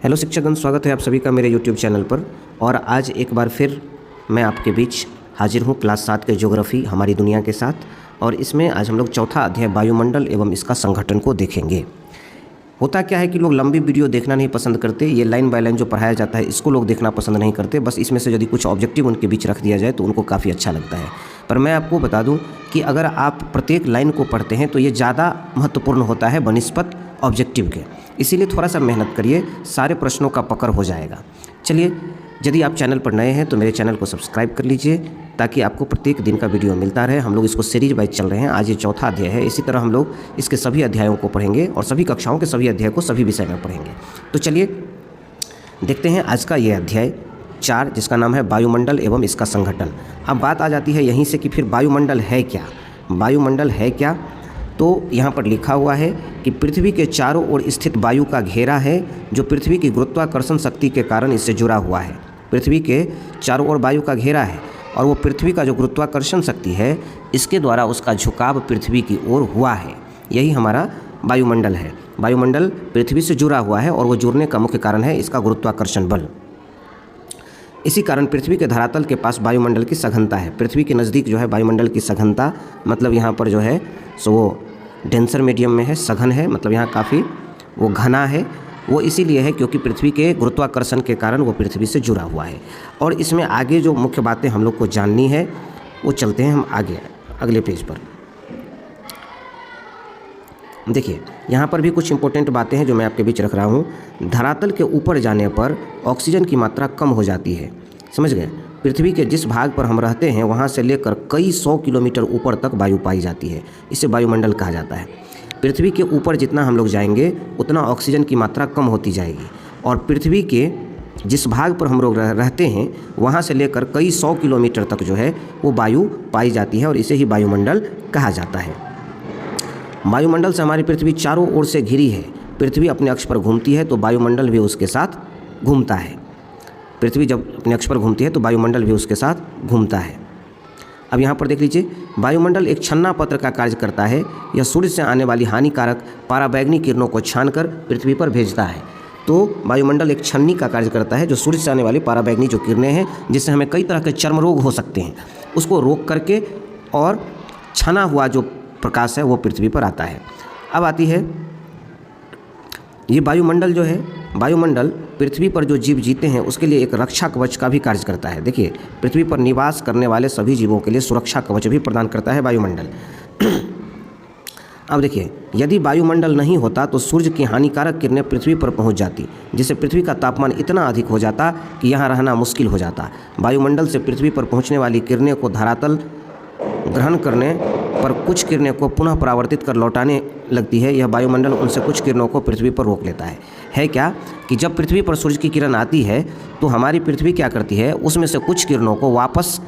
Hello शिक्षकगण, स्वागत है आप सभी का मेरे यूट्यूब चैनल पर। और आज एक बार फिर मैं आपके बीच हाजिर हूँ क्लास 7 के ज्योग्राफी हमारी दुनिया के साथ। और इसमें आज हम लोग चौथा अध्याय वायुमंडल एवं इसका संगठन को देखेंगे। होता क्या है कि लोग लंबी वीडियो देखना नहीं पसंद करते, ये लाइन बाय लाइन जो पढ़ाया जाता है इसको लोग देखना पसंद नहीं करते। बस इसमें से यदि कुछ ऑब्जेक्टिव उनके बीच रख दिया जाए तो उनको काफ़ी अच्छा लगता है। पर मैं आपको बता दूं कि अगर आप प्रत्येक लाइन को पढ़ते हैं तो ये ज़्यादा महत्वपूर्ण होता है बनिस्पत ऑब्जेक्टिव के। इसीलिए थोड़ा सा मेहनत करिए, सारे प्रश्नों का पकड़ हो जाएगा। चलिए, यदि आप चैनल पर नए हैं तो मेरे चैनल को सब्सक्राइब कर लीजिए ताकि आपको प्रत्येक दिन का वीडियो मिलता रहे। हम लोग इसको सीरीज वाइज चल रहे हैं, आज ये चौथा अध्याय है। इसी तरह हम लोग इसके सभी अध्यायों को पढ़ेंगे और सभी कक्षाओं के सभी अध्याय को सभी विषय में पढ़ेंगे। तो चलिए देखते हैं आज का ये अध्याय 4, जिसका नाम है वायुमंडल एवं इसका संगठन। अब बात आ जाती है यहीं से कि फिर वायुमंडल है क्या। वायुमंडल है क्या, तो यहाँ पर लिखा हुआ है कि पृथ्वी के चारों ओर स्थित वायु का घेरा है जो पृथ्वी की गुरुत्वाकर्षण शक्ति के कारण इससे जुड़ा हुआ है। पृथ्वी के चारों ओर वायु का घेरा है और वो पृथ्वी का जो गुरुत्वाकर्षण शक्ति है इसके द्वारा उसका झुकाव पृथ्वी की ओर हुआ है। यही हमारा वायुमंडल है। वायुमंडल पृथ्वी से जुड़ा हुआ है और वो जुड़ने का मुख्य कारण है इसका गुरुत्वाकर्षण बल। इसी कारण पृथ्वी के धरातल के पास वायुमंडल की सघनता है। पृथ्वी के नज़दीक जो है वायुमंडल की सघनता, मतलब यहाँ पर जो है सो वो डेंसर मीडियम में है, सघन है, मतलब यहाँ काफ़ी वो घना है। वो इसीलिए है क्योंकि पृथ्वी के गुरुत्वाकर्षण के कारण वो पृथ्वी से जुड़ा हुआ है। और इसमें आगे जो मुख्य बातें हम लोग को जाननी है वो चलते हैं हम आगे अगले पेज पर। देखिए, यहाँ पर भी कुछ इंपॉर्टेंट बातें हैं जो मैं आपके बीच रख रहा हूँ। धरातल के ऊपर जाने पर ऑक्सीजन की मात्रा कम हो जाती है, समझ गए। पृथ्वी के जिस भाग पर हम रहते हैं वहाँ से लेकर कई 100 किलोमीटर ऊपर तक वायु पाई जाती है। इसे वायुमंडल कहा जाता है। पृथ्वी के ऊपर जितना हम लोग जाएंगे उतना ऑक्सीजन की मात्रा कम होती जाएगी। और पृथ्वी के जिस भाग पर हम लोग रहते हैं वहाँ से लेकर कई 100 किलोमीटर तक जो है वो वायु पाई जाती है और इसे ही वायुमंडल कहा जाता है। वायुमंडल से हमारी पृथ्वी चारों ओर से घिरी है। पृथ्वी अपने अक्ष पर घूमती है तो वायुमंडल भी उसके साथ घूमता है। पृथ्वी जब अपने अक्ष पर घूमती है तो वायुमंडल भी उसके साथ घूमता है। अब यहाँ पर देख लीजिए, वायुमंडल एक छन्ना पत्र का कार्य करता है। यह सूर्य से आने वाली हानिकारक पराबैंगनी किरणों को छानकर पृथ्वी पर भेजता है। तो वायुमंडल एक छन्नी का कार्य करता है जो सूर्य से आने वाली पराबैंगनी जो किरणें हैं जिससे हमें कई तरह के चर्म रोग हो सकते हैं, उसको रोक करके और छना हुआ जो प्रकाश है वो पृथ्वी पर आता है। अब आती है ये वायुमंडल जो है, वायुमंडल पृथ्वी पर जो जीव जीते हैं उसके लिए एक रक्षा कवच का भी कार्य करता है। देखिए, पृथ्वी पर निवास करने वाले सभी जीवों के लिए सुरक्षा कवच भी प्रदान करता है वायुमंडल। अब देखिए, यदि वायुमंडल नहीं होता तो सूर्य की हानिकारक किरणें पृथ्वी पर पहुंच जाती, जिससे पृथ्वी का तापमान इतना अधिक हो जाता कि यहाँ रहना मुश्किल हो जाता। वायुमंडल से पृथ्वी पर पहुँचने वाली किरणें को धरातल ग्रहण करने पर कुछ किरणें को पुनः परावर्तित कर लौटाने लगती है। यह वायुमंडल उनसे कुछ किरणों को पृथ्वी पर रोक लेता है क्या कि जब पृथ्वी पर सूर्य की किरण आती है तो हमारी पृथ्वी क्या करती है, उसमें से कुछ किरणों को वापस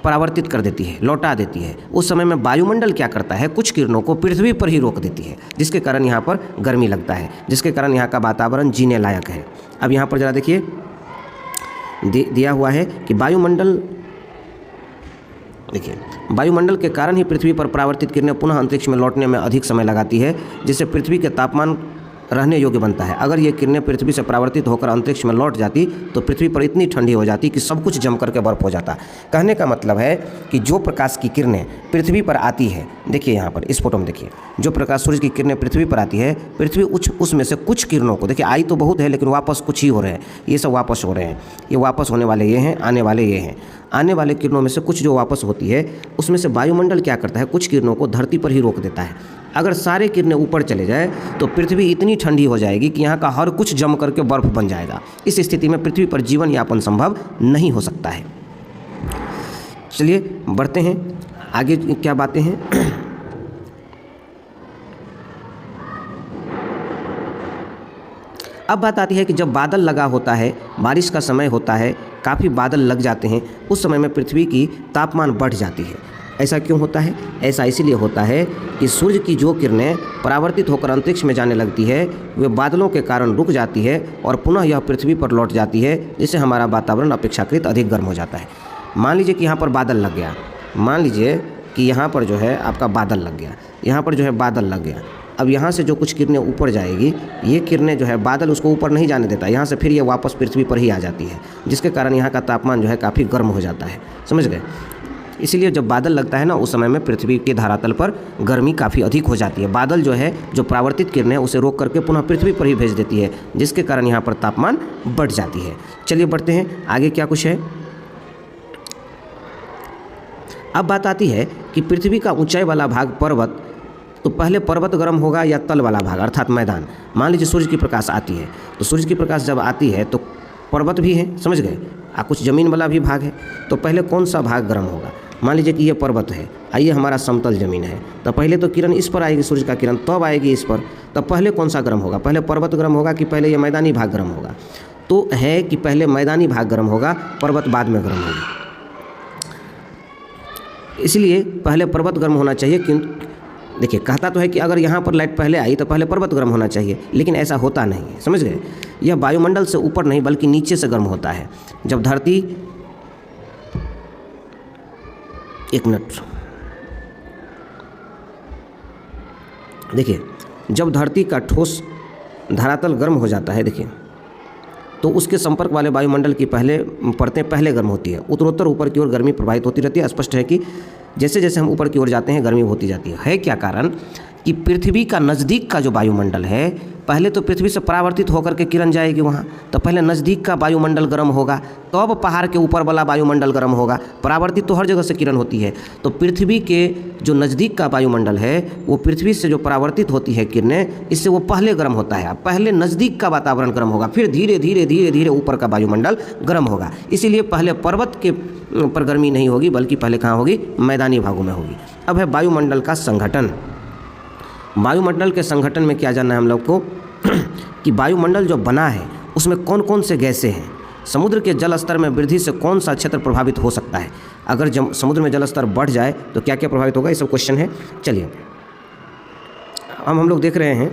परावर्तित कर देती है, लौटा देती है। उस समय में वायुमंडल क्या करता है, कुछ किरणों को पृथ्वी पर ही रोक देती है, जिसके कारण यहाँ पर गर्मी लगता है, जिसके कारण यहाँ का वातावरण जीने लायक है। अब यहाँ पर ज़रा देखिए, दिया हुआ है कि वायुमंडल, देखिए, वायुमंडल के कारण ही पृथ्वी पर परावर्तित किरणें पुनः अंतरिक्ष में लौटने में अधिक समय लगाती है, जिससे पृथ्वी के तापमान रहने योग्य बनता है। अगर ये किरणें पृथ्वी से परावर्तित होकर अंतरिक्ष में लौट जाती तो पृथ्वी पर इतनी ठंडी हो जाती कि सब कुछ जम करके बर्फ हो जाता। कहने का मतलब है कि जो प्रकाश की किरणें पृथ्वी पर आती है, देखिए यहाँ पर इस फोटो में देखिए, जो प्रकाश सूर्य की किरणें पृथ्वी पर आती है, पृथ्वी उसमें से कुछ किरणों को, देखिए आई तो बहुत है लेकिन वापस कुछ ही हो रहे हैं, ये सब वापस हो रहे हैं, ये वापस होने वाले ये हैं, आने वाले ये हैं। आने वाले किरणों में से कुछ जो वापस होती है उसमें से वायुमंडल क्या करता है, कुछ किरणों को धरती पर ही रोक देता है। अगर सारे किरणें ऊपर चले जाए तो पृथ्वी इतनी ठंडी हो जाएगी कि यहाँ का हर कुछ जम करके बर्फ बन जाएगा। इस स्थिति में पृथ्वी पर जीवन यापन संभव नहीं हो सकता है। चलिए बढ़ते हैं आगे, क्या बातें हैं। अब बात आती है कि जब बादल लगा होता है, बारिश का समय होता है, काफ़ी बादल लग जाते हैं, उस समय में पृथ्वी की तापमान बढ़ जाती है। ऐसा क्यों होता है? ऐसा इसीलिए होता है कि सूर्य की जो किरणें परावर्तित होकर अंतरिक्ष में जाने लगती है वे बादलों के कारण रुक जाती है और पुनः यह पृथ्वी पर लौट जाती है, जिससे हमारा वातावरण अपेक्षाकृत अधिक गर्म हो जाता है। मान लीजिए कि यहाँ पर बादल लग गया, मान लीजिए कि यहाँ पर जो है आपका बादल लग गया, यहाँ पर जो है बादल लग गया, अब यहाँ से जो कुछ किरणें ऊपर जाएगी, ये किरणें जो है बादल उसको ऊपर नहीं जाने देता, यहाँ से फिर ये वापस पृथ्वी पर ही आ जाती है, जिसके कारण यहाँ का तापमान जो है काफ़ी गर्म हो जाता है। समझ गए? इसीलिए जब बादल लगता है ना, उस समय में पृथ्वी के धरातल पर गर्मी काफ़ी अधिक हो जाती है। बादल जो है, जो परावर्तित किरणें उसे रोक करके पुनः पृथ्वी पर ही भेज देती है, जिसके कारण यहाँ पर तापमान बढ़ जाती है। चलिए बढ़ते हैं आगे, क्या कुछ है। अब बात आती है कि पृथ्वी का ऊंचाई वाला भाग पर्वत, तो पहले पर्वत गर्म होगा या तल वाला भाग अर्थात मैदान। मान लीजिए सूर्य की प्रकाश आती है, तो सूर्य की प्रकाश जब आती है तो पर्वत भी है, समझ गए, कुछ ज़मीन वाला भी भाग है, तो पहले कौन सा भाग गर्म होगा। मान लीजिए कि ये पर्वत है, आइए हमारा समतल ज़मीन है, तो पहले तो किरण इस पर आएगी, सूर्य का किरण तब आएगी इस पर, तब पहले कौन सा गर्म होगा, पहले पर्वत गर्म होगा कि पहले ये मैदानी भाग गर्म होगा। तो है कि पहले मैदानी भाग गर्म होगा, पर्वत बाद में गर्म होगी। इसलिए पहले पर्वत गर्म होना चाहिए। क्योंकि देखिए, कहता तो है कि अगर यहाँ पर लाइट पहले आई तो पहले पर्वत गर्म होना चाहिए, लेकिन ऐसा होता नहीं है। समझ गए? यह वायुमंडल से ऊपर नहीं बल्कि नीचे से गर्म होता है। जब धरती, एक मिनट, देखिए, जब धरती का ठोस धरातल गर्म हो जाता है, देखिए, तो उसके संपर्क वाले वायुमंडल की पहले परतें पहले गर्म होती है, उत्तरोत्तर ऊपर की ओर गर्मी प्रवाहित होती रहती है। स्पष्ट है कि जैसे जैसे हम ऊपर की ओर जाते हैं गर्मी होती जाती है। क्या कारण कि पृथ्वी का नज़दीक का जो वायुमंडल है, पहले तो पृथ्वी से परावर्तित होकर के किरण जाएगी वहाँ, तो पहले नज़दीक का वायुमंडल गर्म होगा, तो अब पहाड़ के ऊपर वाला वायुमंडल गर्म होगा। परावर्तित तो हर जगह से किरण होती है, तो पृथ्वी के जो नज़दीक का वायुमंडल है, वो पृथ्वी से जो परावर्तित होती है किरणें, इससे वो पहले गर्म होता है। पहले नज़दीक का वातावरण गर्म होगा, फिर धीरे धीरे धीरे धीरे ऊपर का वायुमंडल गर्म होगा। इसीलिए पहले पर्वत के पर गर्मी नहीं होगी, बल्कि पहले कहाँ होगी, मैदानी भागों में होगी। अब है वायुमंडल का संगठन। वायुमंडल के संगठन में क्या जानना है हम लोग को कि वायुमंडल जो बना है उसमें कौन कौन से गैसें हैं। समुद्र के जल स्तर में वृद्धि से कौन सा क्षेत्र प्रभावित हो सकता है। अगर समुद्र में जल स्तर बढ़ जाए तो क्या क्या प्रभावित होगा, ये सब क्वेश्चन है। चलिए अब हम लोग देख रहे हैं,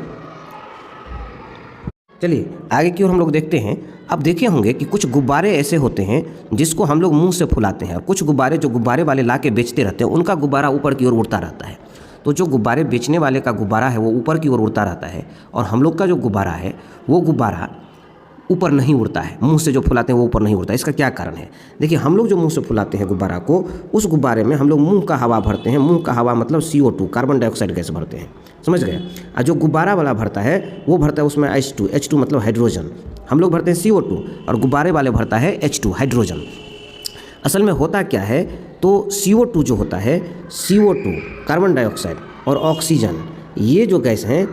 चलिए आगे की ओर हम लोग देखते हैं। अब देखे होंगे कि कुछ गुब्बारे ऐसे होते हैं जिसको हम लोग मुंह से फुलाते हैं, और कुछ गुब्बारे जो गुब्बारे वाले ला के बेचते रहते हैं, उनका गुब्बारा ऊपर की ओर उड़ता रहता है। तो जो गुब्बारे बेचने वाले का गुब्बारा है वो ऊपर की ओर उड़ता रहता है, और हम लोग का जो गुब्बारा है वो गुब्बारा ऊपर नहीं उड़ता है। मुंह से जो फुलाते हैं वो ऊपर नहीं उड़ता है। इसका क्या कारण है? देखिए, हम लोग जो मुंह से फुलाते हैं गुब्बारा को, उस गुब्बारे में हम लोग मुंह का हवा भरते हैं। मुंह का हवा मतलब CO2, कार्बन डाइऑक्साइड गैस भरते हैं, समझ गए। और जो गुब्बारा वाला भरता है वो भरता है उसमें H2 मतलब हाइड्रोजन। हम लोग भरते हैं CO2 और गुब्बारे वाले भरता है H2 हाइड्रोजन। असल में होता क्या है, तो CO2 जो होता है, CO2 कार्बन डाइऑक्साइड और ऑक्सीजन, ये जो गैस हैं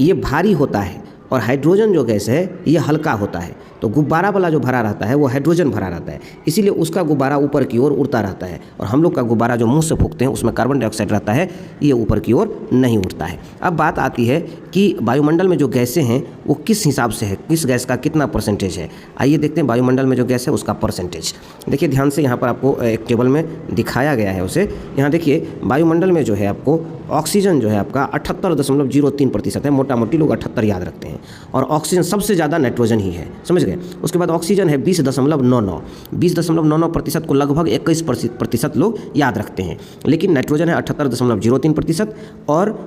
ये भारी होता है, और हाइड्रोजन जो गैस है ये हल्का होता है। तो गुब्बारा वाला जो भरा रहता है वो हाइड्रोजन भरा रहता है, इसीलिए उसका गुब्बारा ऊपर की ओर उड़ता रहता है। और हम लोग का गुब्बारा जो मुंह से फूंकते हैं उसमें कार्बन डाइऑक्साइड रहता है, ये ऊपर की ओर नहीं उड़ता है। अब बात आती है कि वायुमंडल में जो गैसें हैं वो किस हिसाब से है, किस गैस का कितना परसेंटेज है। आइए देखते हैं वायुमंडल में जो गैस है उसका परसेंटेज। देखिए ध्यान से, यहाँ पर आपको एक टेबल में दिखाया गया है उसे। यहाँ देखिए, वायुमंडल में जो है आपको ऑक्सीजन जो है आपका 78.03% है। मोटा मोटी लोग 78 याद रखते हैं, और ऑक्सीजन सबसे ज़्यादा नाइट्रोजन ही है, समझ गए। उसके बाद ऑक्सीजन है 20.99, 20.99% को लगभग 21% लोग याद रखते हैं। लेकिन नाइट्रोजन है 78.03% और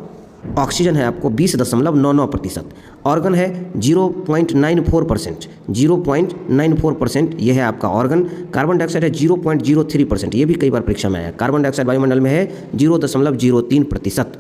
ऑक्सीजन है आपको 20.99%। ऑर्गन है 0.94%, 0.94% ये है आपका ऑर्गन। कार्बन डाइऑक्साइड है 0.03%, ये भी कई बार परीक्षा में आया। कार्बन डाइऑक्साइड वायुमंडल में है 0.03%।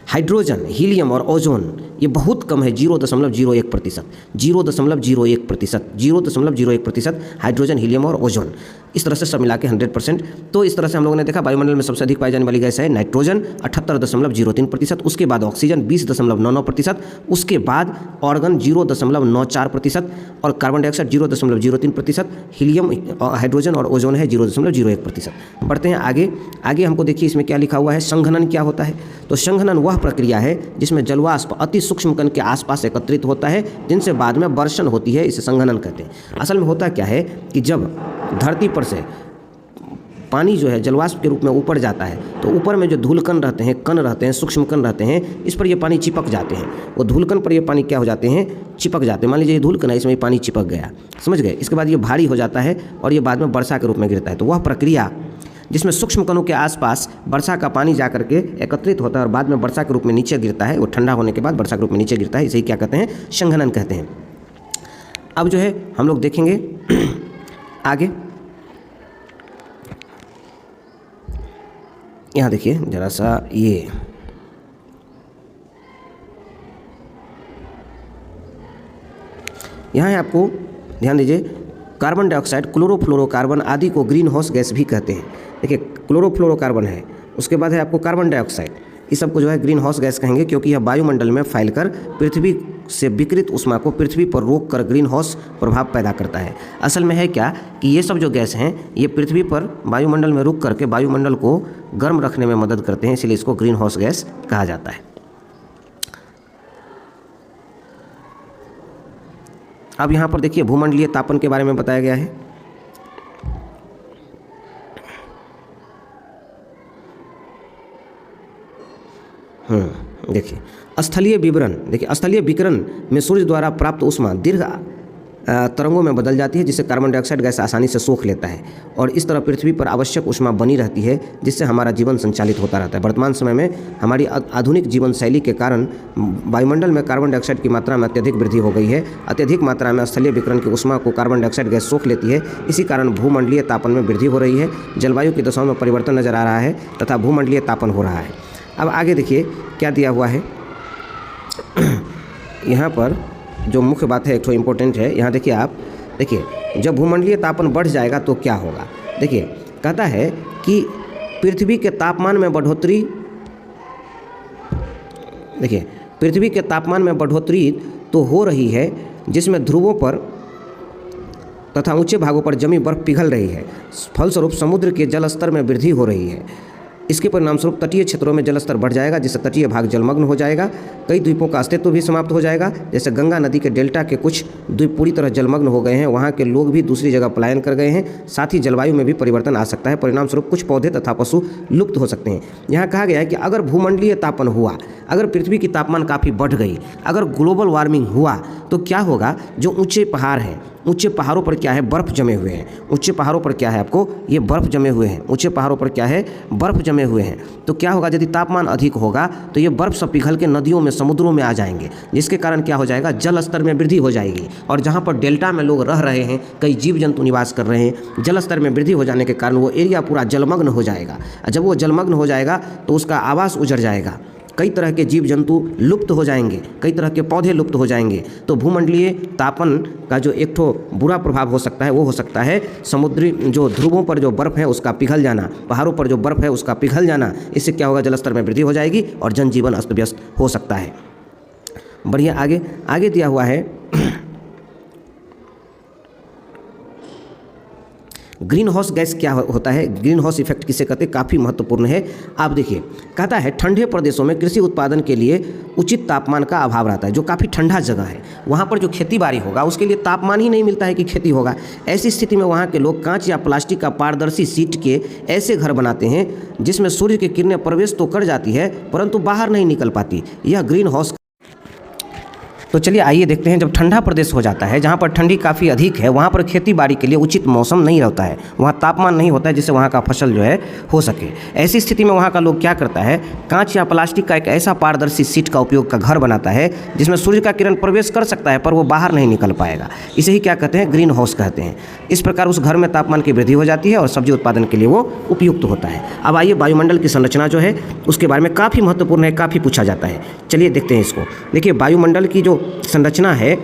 हाइड्रोजन, हीलियम और ओजोन ये बहुत कम है, 0.01%, 0.01%, 0.01% हाइड्रोजन, हीलियम और ओजोन। इस तरह से सब मिला के 100%। तो इस तरह से हम लोगों ने देखा वायुमंडल में सबसे अधिक पाई जाने वाली गैस है नाइट्रोजन 78.03%, उसके बाद ऑक्सीजन 20.99%, उसके बाद ऑर्गन 0.94% और कार्बन डाइऑक्साइड 0.03%, हीलियम, हाइड्रोजन और ओजोन है 0.01%। बढ़ते हैं आगे। आगे हमको देखिए इसमें क्या लिखा हुआ है, संघनन क्या होता है। तो संघनन वह प्रक्रिया है जिसमें जलवाष्प अति सूक्ष्म कण के आसपास एकत्रित होता है, जिनसे बाद में वर्षण होती है, इसे संघनन कहते हैं। असल में होता क्या है कि जब धरती पर से पानी जो है जलवाष्प के रूप में ऊपर जाता है, तो ऊपर में जो धूलकण रहते हैं, कण रहते हैं, सूक्ष्म कण रहते हैं, इस पर ये पानी चिपक जाते हैं। वो धूलकण पर ये पानी क्या हो जाते हैं, चिपक जाते हैं। मान लीजिए ये धूलकण है, इसमें पानी चिपक गया, समझ गए। इसके बाद ये भारी हो जाता है और ये बाद में वर्षा के रूप में गिरता है। तो वह प्रक्रिया जिसमें सूक्ष्म कणों के आसपास वर्षा का पानी जा करके एकत्रित होता है और बाद में वर्षा के रूप में नीचे गिरता है। वो ठंडा होने के बाद वर्षा के रूप में नीचे गिरता है। इसे ही क्या कहते हैं? संघनन कहते हैं। अब जो है हम लोग देखेंगे आगे। यहाँ देखिए जरा सा, ये यहाँ है, आपको ध्यान दीजिए, कार्बन डाइऑक्साइड, क्लोरोफ्लोरोकार्बन आदि को ग्रीन हाउस गैस भी कहते हैं। देखिए क्लोरोफ्लोरोकार्बन है, उसके बाद है आपको कार्बन डाइऑक्साइड, इस सब को जो है ग्रीन हाउस गैस कहेंगे, क्योंकि यह वायुमंडल में फैलकर पृथ्वी से विकिरित ऊष्मा को पृथ्वी पर रोक कर ग्रीन हाउस प्रभाव पैदा करता है। असल में है क्या कि ये सब जो गैस हैं ये पृथ्वी पर वायुमंडल में रुक करके वायुमंडल को गर्म रखने में मदद करते हैं, इसलिए इसको ग्रीन हाउस गैस कहा जाता है। अब यहाँ पर देखिए भूमंडलीय तापन के बारे में बताया गया है। देखिए स्थलीय विवरण, देखिए स्थलीय विकिरण में सूर्य द्वारा प्राप्त ऊष्मा दीर्घ तरंगों में बदल जाती है, जिससे कार्बन डाइऑक्साइड गैस आसानी से सोख लेता है और इस तरह पृथ्वी पर आवश्यक ऊष्मा बनी रहती है, जिससे हमारा जीवन संचालित होता रहता है। वर्तमान समय में हमारी आधुनिक जीवन शैली के कारण वायुमंडल में कार्बन डाइऑक्साइड की मात्रा में अत्यधिक वृद्धि हो गई है। अत्यधिक मात्रा में स्थलीय विकिरण की ऊष्मा को कार्बन डाइऑक्साइड गैस सोख लेती है। इसी कारण भूमंडलीय तापन में वृद्धि हो रही है, जलवायु की दशाओं में परिवर्तन नजर आ रहा है तथा भूमंडलीय तापन हो रहा है। अब आगे देखिए क्या दिया हुआ है। यहाँ पर जो मुख्य बात है, एक तो इम्पोर्टेंट है, यहाँ देखिए आप, देखिए जब भूमंडलीय तापन बढ़ जाएगा तो क्या होगा। देखिए कहता है कि पृथ्वी के तापमान में बढ़ोतरी, देखिए पृथ्वी के तापमान में बढ़ोतरी तो हो रही है, जिसमें ध्रुवों पर तथा ऊंचे भागों पर जमी बर्फ पिघल रही है। फलस्वरूप समुद्र के जल स्तर में वृद्धि हो रही है। इसके परिणामस्वरूप तटीय क्षेत्रों में जलस्तर बढ़ जाएगा, जिससे तटीय भाग जलमग्न हो जाएगा। कई द्वीपों का अस्तित्व भी समाप्त हो जाएगा। जैसे गंगा नदी के डेल्टा के कुछ द्वीप पूरी तरह जलमग्न हो गए हैं, वहाँ के लोग भी दूसरी जगह पलायन कर गए हैं। साथ ही जलवायु में भी परिवर्तन आ सकता है। परिणामस्वरूप कुछ पौधे तथा पशु लुप्त हो सकते हैं। यहाँ कहा गया है कि अगर भूमंडलीय तापन हुआ, अगर पृथ्वी की तापमान काफ़ी बढ़ गई, अगर ग्लोबल वार्मिंग हुआ तो क्या होगा। जो ऊंचे पहाड़ हैं, ऊंचे पहाड़ों पर क्या है, बर्फ़ जमे हुए हैं। ऊंचे पहाड़ों पर क्या है, आपको ये बर्फ़ जमे हुए हैं। ऊंचे पहाड़ों पर क्या है, बर्फ़ जमे हुए हैं। तो क्या होगा, यदि तापमान अधिक होगा तो ये बर्फ़ सब पिघल के नदियों में, समुद्रों में आ जाएंगे, जिसके कारण क्या हो जाएगा, जल स्तर में वृद्धि हो जाएगी। और जहाँ पर डेल्टा में लोग रह रहे हैं, कई जीव जंतु निवास कर रहे हैं, जल स्तर में वृद्धि हो जाने के कारण वो एरिया पूरा जलमग्न हो जाएगा। जब वो जलमग्न हो जाएगा तो उसका आवास उजड़ जाएगा, कई तरह के जीव जंतु लुप्त हो जाएंगे, कई तरह के पौधे लुप्त हो जाएंगे। तो भूमंडलीय तापन का जो एक ठो बुरा प्रभाव हो सकता है वो हो सकता है समुद्री जो ध्रुवों पर जो बर्फ़ है उसका पिघल जाना, पहाड़ों पर जो बर्फ़ है उसका पिघल जाना। इससे क्या होगा, जलस्तर में वृद्धि हो जाएगी और जनजीवन अस्त व्यस्त हो सकता है। बढ़िया, आगे दिया हुआ है ग्रीन हाउस गैस क्या होता है, ग्रीन हाउस इफेक्ट किसे कहते हैं, काफ़ी महत्वपूर्ण है। आप देखिए कहता है ठंडे प्रदेशों में कृषि उत्पादन के लिए उचित तापमान का अभाव रहता है। जो काफ़ी ठंडा जगह है वहाँ पर जो खेती बाड़ी होगा उसके लिए तापमान ही नहीं मिलता है कि खेती होगा। ऐसी स्थिति में वहाँ के लोग कांच या प्लास्टिक का पारदर्शी शीट के ऐसे घर बनाते हैं जिसमें सूर्य की किरणें प्रवेश तो कर जाती है परंतु बाहर नहीं निकल पाती। यह ग्रीन हाउस। तो चलिए आइए देखते हैं, जब ठंडा प्रदेश हो जाता है, जहाँ पर ठंडी काफ़ी अधिक है, वहाँ पर खेती बाड़ी के लिए उचित मौसम नहीं रहता है, वहाँ तापमान नहीं होता है जिससे वहाँ का फसल जो है हो सके। ऐसी स्थिति में वहाँ का लोग क्या करता है, कांच या प्लास्टिक का एक ऐसा पारदर्शी शीट का उपयोग का घर बनाता है जिसमें सूर्य का किरण प्रवेश कर सकता है पर वो बाहर नहीं निकल पाएगा। इसे ही क्या कहते हैं, ग्रीन हाउस कहते हैं। इस प्रकार उस घर में तापमान की वृद्धि हो जाती है और सब्जी उत्पादन के लिए वो उपयुक्त होता है। अब आइए वायुमंडल की संरचना जो है उसके बारे में काफ़ी महत्वपूर्ण है, काफ़ी पूछा जाता है। चलिए देखते हैं इसको। देखिए वायुमंडल की जो संरचना है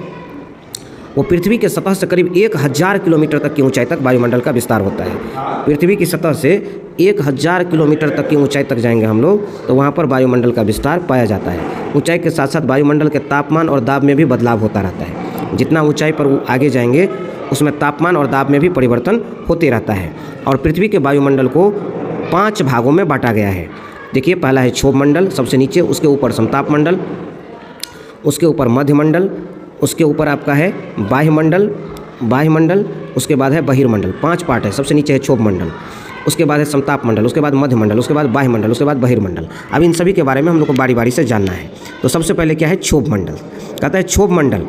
वो पृथ्वी के सतह से करीब 1000 किलोमीटर तक की ऊंचाई तक वायुमंडल का विस्तार होता है। पृथ्वी की सतह से 1000 किलोमीटर तक की ऊंचाई तक जाएंगे हम लोग तो वहाँ पर वायुमंडल का विस्तार पाया जाता है। ऊंचाई के साथ साथ वायुमंडल के तापमान और दाब में भी बदलाव होता रहता है। जितना ऊंचाई पर वो आगे जाएंगे उसमें तापमान और दाब में भी परिवर्तन होते रहता है। और पृथ्वी के वायुमंडल को 5 भागों में बांटा गया है। देखिए पहला है क्षोभ मंडल सबसे नीचे, उसके ऊपर समताप मंडल, उसके ऊपर मध्यमंडल, उसके ऊपर आपका है बाह्यमंडल, उसके बाद है बहिर्मंडल। 5 पार्ट है। सबसे नीचे है क्षोभ मंडल, उसके बाद है समताप मंडल, उसके बाद मध्यमंडल, उसके बाद बाह्यमंडल, उसके बाद बहिर्मंडल। अब इन सभी के बारे में हम लोग को बारी बारी से जानना है। तो सबसे पहले क्या है, क्षोभ मंडल। कहता है क्षोभ मंडल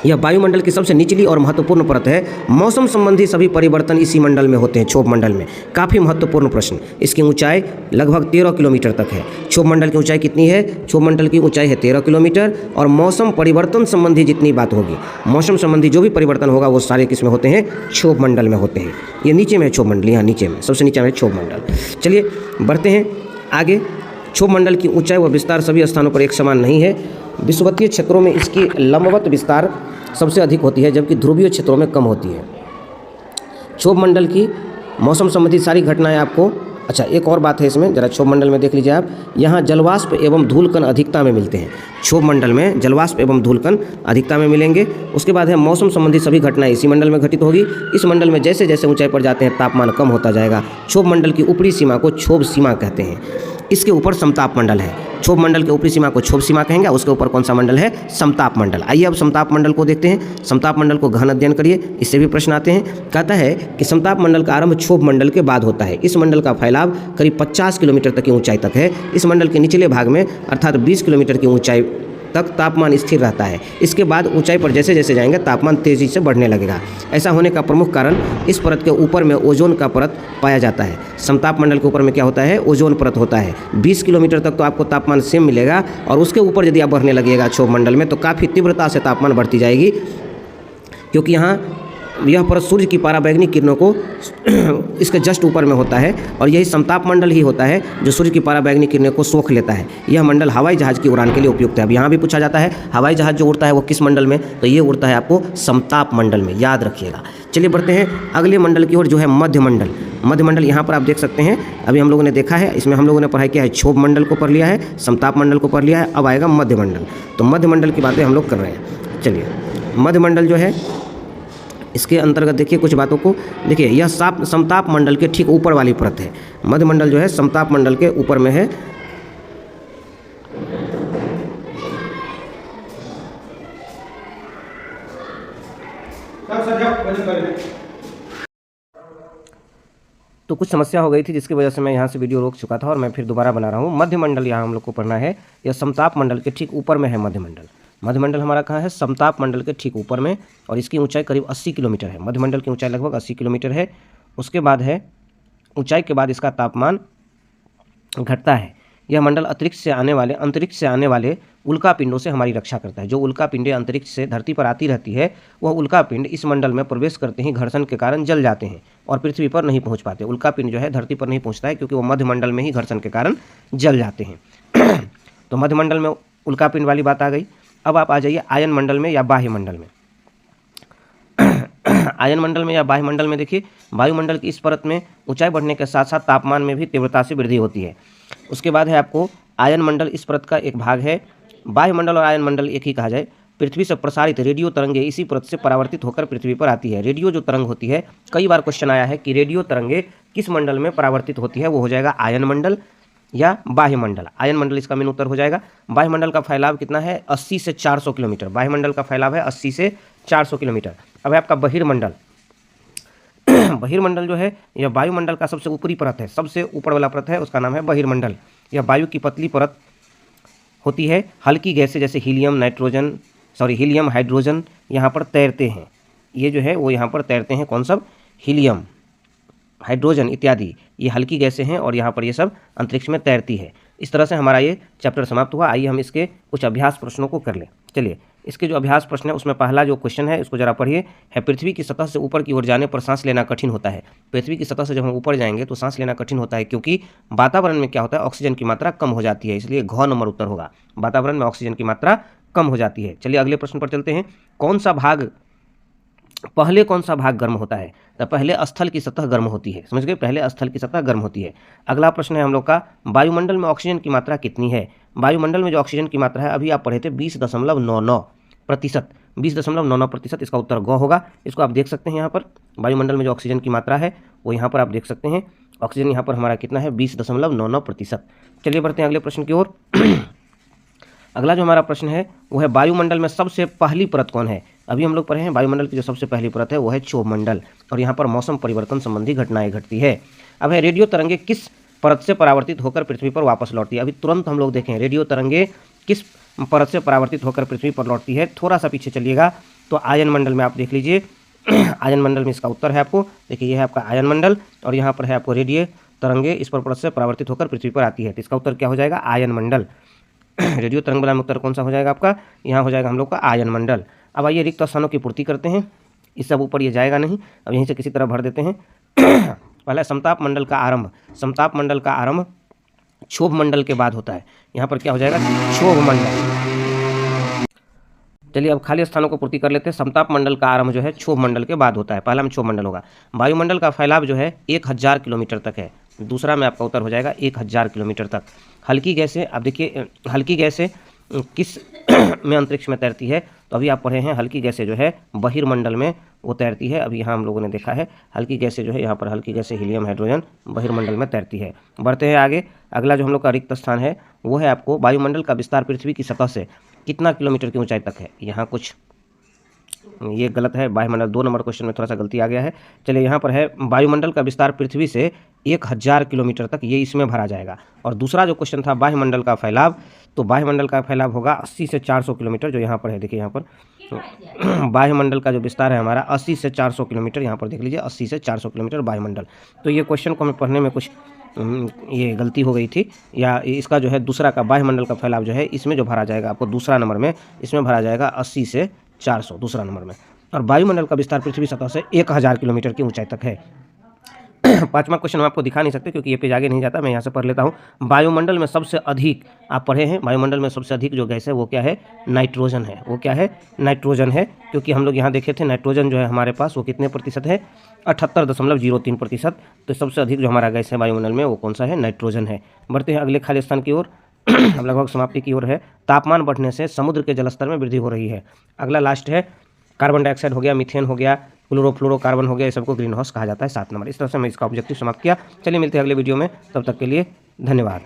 यह वायुमंडल की सबसे निचली और महत्वपूर्ण परत है। मौसम संबंधी सभी परिवर्तन इसी मंडल में होते हैं, क्षोभ मंडल में। काफ़ी महत्वपूर्ण प्रश्न। इसकी ऊंचाई लगभग 13 किलोमीटर तक है। क्षोभ मंडल की ऊंचाई कितनी है? क्षोभ मंडल की ऊंचाई है 13 किलोमीटर। और मौसम परिवर्तन संबंधी जितनी बात होगी, मौसम संबंधी जो भी परिवर्तन होगा वो सारे किसमें होते हैं? क्षोभ मंडल में होते हैं। ये नीचे में क्षोभ मंडल, यहाँ नीचे में सबसे नीचे में क्षोभ मंडल। चलिए बढ़ते हैं आगे। क्षोभ मंडल की ऊंचाई व विस्तार सभी स्थानों पर एक समान नहीं है। विषुवतीय क्षेत्रों में इसकी लंबवत विस्तार सबसे अधिक होती है, जबकि ध्रुवीय क्षेत्रों में कम होती है। क्षोभ मंडल की मौसम संबंधी सारी घटनाएं आपको, अच्छा एक और बात है इसमें, जरा क्षोभ मंडल में देख लीजिए आप, यहाँ जलवाष्प एवं धूलकण अधिकता में मिलते हैं। क्षोभ मंडल में जलवाष्प एवं धूलकण अधिकता में मिलेंगे। उसके बाद है मौसम संबंधी सभी घटनाएं इसी मंडल में घटित होगी। इस मंडल में जैसे जैसे ऊंचाई पर जाते हैं तापमान कम होता जाएगा। क्षोभ मंडल की ऊपरी सीमा को क्षोभ सीमा कहते हैं। इसके ऊपर समताप मंडल है। क्षोभ मंडल के ऊपरी सीमा को क्षोभ सीमा कहेंगे, उसके ऊपर कौन सा मंडल है? समताप मंडल। आइए अब समताप मंडल को देखते हैं। समताप मंडल को गहन अध्ययन करिए, इससे भी प्रश्न आते हैं। कहता है कि समताप मंडल का आरंभ क्षोभ मंडल के बाद होता है। इस मंडल का फैलाव करीब 50 किलोमीटर तक की ऊंचाई तक है। इस मंडल के निचले भाग में अर्थात 20 किलोमीटर की ऊंचाई तक तापमान स्थिर रहता है। इसके बाद ऊंचाई पर जैसे जैसे जाएंगे तापमान तेजी से बढ़ने लगेगा। ऐसा होने का प्रमुख कारण इस परत के ऊपर में ओजोन का परत पाया जाता है। समताप मंडल के ऊपर में क्या होता है? ओजोन परत होता है। 20 किलोमीटर तक तो आपको तापमान सेम मिलेगा, और उसके ऊपर यदि आप बढ़ने लगेगा क्षोभ मंडल में तो काफ़ी तीव्रता से तापमान बढ़ती जाएगी, क्योंकि यहाँ यह परत सूर्य की पराबैंगनी किरणों को इसके जस्ट ऊपर में होता है, और यही समताप मंडल ही होता है जो सूर्य की पराबैंगनी किरणों को सोख लेता है। यह मंडल हवाई जहाज की उड़ान के लिए उपयुक्त है। अब यहाँ भी पूछा जाता है हवाई जहाज जो उड़ता है वो किस मंडल में? तो ये उड़ता है आपको समताप मंडल में, याद रखिएगा। चलिए बढ़ते हैं अगले मंडल की ओर, जो है मध्य मंडल। मध्य मंडल यहाँ पर आप देख सकते हैं, अभी हम लोगों ने देखा है, इसमें हम लोगों ने पढ़ाई किया है, क्षोभ मंडल को पढ़ लिया है, समताप मंडल को पढ़ लिया है। अब आएगा मध्य मंडल। तो मध्य मंडल की बातें हम लोग कर रहे हैं। चलिए मध्य मंडल जो है, इसके अंतर्गत देखिए कुछ बातों को देखिए। यह समताप मंडल के ठीक ऊपर वाली परत है। मध्य मंडल जो है समताप मंडल के ऊपर में है। तो कुछ समस्या हो गई थी जिसकी वजह से मैं यहाँ से वीडियो रोक चुका था और मैं फिर दोबारा बना रहा हूँ। मध्य मंडल यहाँ हम लोग को पढ़ना है। यह समताप मंडल के ठीक ऊपर में है मध्य मंडल। मध्य मंडल हमारा कहाँ है? समताप मंडल के ठीक ऊपर में, और इसकी ऊंचाई करीब 80 किलोमीटर है। मध्य मंडल की ऊंचाई लगभग 80 किलोमीटर है। उसके बाद है ऊंचाई के बाद इसका तापमान घटता है। यह मंडल अंतरिक्ष से आने वाले उल्का पिंडों से हमारी रक्षा करता है। जो उल्का पिंडें अंतरिक्ष से धरती पर आती रहती है, वह उल्का पिंड इस मंडल में प्रवेश करते ही घर्षण के कारण जल जाते हैं और पृथ्वी पर नहीं पहुंच पाते। उल्का पिंड जो है धरती पर नहीं पहुंचता है, क्योंकि वो मध्य मंडल में ही घर्षण के कारण जल जाते हैं। तो मध्य मंडल में उल्का पिंड वाली बात आ गई। अब आप आ जाइए आयन मंडल में या बाह्य मंडल में। आयन मंडल में या बाह्य मंडल में देखिए, वायुमंडल की इस परत में ऊंचाई बढ़ने के साथ साथ तापमान में भी तीव्रता से वृद्धि होती है। उसके बाद है आपको आयन मंडल, इस परत का एक भाग है। बाह्य मंडल और आयन मंडल एक ही कहा जाए। पृथ्वी से प्रसारित रेडियो तरंगे इसी परत से परावर्तित होकर पृथ्वी पर आती है। रेडियो जो तरंग होती है, कई बार क्वेश्चन आया है कि रेडियो तरंगे किस मंडल में परावर्तित होती है, वो हो जाएगा आयन मंडल या बाह्य मंडल। आयन मंडल इसका मेन उत्तर हो जाएगा। बाह्य मंडल का फैलाव कितना है? 80 से 400 किलोमीटर। बाह्य मंडल का फैलाव है 80 से 400 किलोमीटर। अब है आपका बहिर्मंडल। बहिर्मंडल जो है यह वायुमंडल का सबसे ऊपरी परत है, सबसे ऊपर वाला परत है, उसका नाम है बहिर्मंडल। यह वायु की पतली परत होती है। हल्की गैसें जैसे हीलियम, हाइड्रोजन यहाँ पर तैरते हैं। ये जो है वो यहाँ पर तैरते हैं। कौन सब? हीलियम, हाइड्रोजन इत्यादि, ये हल्की गैसें हैं और यहाँ पर ये सब अंतरिक्ष में तैरती है। इस तरह से हमारा ये चैप्टर समाप्त हुआ। आइए हम इसके कुछ अभ्यास प्रश्नों को कर लें। चलिए इसके जो अभ्यास प्रश्न है उसमें पहला जो क्वेश्चन है इसको जरा पढ़िए। है पृथ्वी की सतह से ऊपर की ओर जाने पर सांस लेना कठिन होता है। पृथ्वी की सतह से जब हम ऊपर जाएंगे तो सांस लेना कठिन होता है, क्योंकि वातावरण में क्या होता है? ऑक्सीजन की मात्रा कम हो जाती है। इसलिए घ नंबर उत्तर होगा, वातावरण में ऑक्सीजन की मात्रा कम हो जाती है। चलिए अगले प्रश्न पर चलते हैं। पहले कौन सा भाग गर्म होता है? तो पहले स्थल की सतह गर्म होती है। समझ गए? पहले स्थल की सतह गर्म होती है। अगला प्रश्न है हम लोग का, वायुमंडल में ऑक्सीजन की मात्रा कितनी है? वायुमंडल में जो ऑक्सीजन की मात्रा है अभी आप पढ़े थे 20.99%। 20.99%, इसका उत्तर ग होगा। इसको आप देख सकते हैं यहाँ पर। वायुमंडल में जो ऑक्सीजन की मात्रा है वो यहाँ पर आप देख सकते हैं। ऑक्सीजन यहाँ पर हमारा कितना है? 20.99%। चलिए बढ़ते हैं अगले प्रश्न की ओर। अगला जो हमारा प्रश्न है वो है, वायुमंडल में सबसे पहली परत कौन है? अभी हम लोग पढ़े हैं वायुमंडल की जो सबसे पहली परत है वो है क्षोभ मंडल, और यहाँ पर मौसम परिवर्तन संबंधी घटनाएं घटती है। अब है रेडियो तरंगे किस परत से परावर्तित होकर पृथ्वी पर वापस लौटती है? अभी तुरंत हम लोग देखें रेडियो तरंगे किस परत से परावर्तित होकर पृथ्वी पर लौटती है। थोड़ा सा पीछे चलिएगा। तो आयन मंडल में आप देख लीजिए आयन मंडल में इसका उत्तर है आपको, देखिए ये है आपका आयन मंडल और यहाँ पर है आपको रेडियो तरंगे इस पर परत से परावर्तित होकर पृथ्वी पर आती है। तो इसका उत्तर क्या हो जाएगा? आयन मंडल। रेडियो तरंग वाला में उत्तर कौन सा हो जाएगा आपका? यहाँ हो जाएगा हम लोग का आयन मंडल। अब आइए रिक्त स्थानों की पूर्ति करते हैं। इस सब ऊपर ये जाएगा नहीं, अब यहीं से किसी तरह भर देते हैं। पहला समताप मंडल का आरंभ, समताप मंडल का आरंभ क्षोभ मंडल के बाद होता है। यहाँ पर क्या हो जाएगा? क्षोभ मंडल। चलिए अब खाली स्थानों को पूर्ति कर लेते हैं। समताप मंडल का आरंभ जो है क्षोभ मंडल के बाद होता है। पहला में क्षोभ मंडल होगा। वायुमंडल का फैलाव जो है 1000 किलोमीटर तक है। दूसरा में आपका उत्तर हो जाएगा 1000 किलोमीटर तक। हल्की गैसें, अब देखिए हल्की गैसें किस में अंतरिक्ष में तैरती है? तो अभी आप पढ़े हैं हल्की गैसें जो है बहिर्मंडल में वो तैरती है। अभी यहाँ हम लोगों ने देखा है हल्की गैसें जो है, यहाँ पर हल्की गैसें हीलियम हाइड्रोजन बहिर्मंडल में तैरती है। बढ़ते हैं आगे। अगला जो हम लोग का रिक्त स्थान है वो है आपको वायुमंडल का विस्तार पृथ्वी की सतह से कितना किलोमीटर की ऊंचाई तक है? यहाँ कुछ ये गलत है, वायुमंडल 2 नंबर क्वेश्चन में थोड़ा सा गलती आ गया है। चलिए यहाँ पर है वायुमंडल का विस्तार पृथ्वी से 1000 किलोमीटर तक, ये इसमें भरा जाएगा। और दूसरा जो क्वेश्चन था वायुमंडल का फैलाव, तो वायुमंडल का फैलाव होगा 80 से 400 किलोमीटर, जो यहाँ पर है देखिए यहाँ पर वायुमंडल का जो विस्तार है हमारा 80 से 400 किलोमीटर, यहाँ पर देख लीजिए 80 से 400 किलोमीटर वायुमंडल। तो ये क्वेश्चन को हमें पढ़ने में कुछ ये गलती हो गई थी, या इसका जो है दूसरा का वायुमंडल का फैलाव जो है इसमें जो भरा जाएगा आपको दूसरा नंबर में, इसमें भरा जाएगा 80 से 400 दूसरा नंबर में। और वायुमंडल का विस्तार पृथ्वी सतह से 1000 किलोमीटर की ऊंचाई तक है। पांचवा क्वेश्चन हम आपको दिखा नहीं सकते क्योंकि ये पेज आगे नहीं जाता, मैं यहाँ से पढ़ लेता हूँ। वायुमंडल में सबसे अधिक, आप पढ़े हैं वायुमंडल में सबसे अधिक जो गैस है वो क्या है? नाइट्रोजन है। वो क्या है? नाइट्रोजन है, क्योंकि हम लोग यहाँ देखे थे नाइट्रोजन जो है हमारे पास वो कितने प्रतिशत है? 78.03%। तो सबसे अधिक जो हमारा गैस है वायुमंडल में वो कौन सा है? नाइट्रोजन है। बढ़ते हैं अगले खाली स्थान की ओर। अब लगभग समाप्ति की ओर है। तापमान बढ़ने से समुद्र के जलस्तर में वृद्धि हो रही है। अगला लास्ट है कार्बन डाइऑक्साइड हो गया, मीथेन हो गया, क्लोरोफ्लोरोकार्बन हो गया, ये सबको ग्रीन हाउस कहा जाता है 7 नंबर। इस तरह से मैं इसका ऑब्जेक्टिव समाप्त किया। चलिए मिलते हैं अगले वीडियो में, तब तक के लिए धन्यवाद।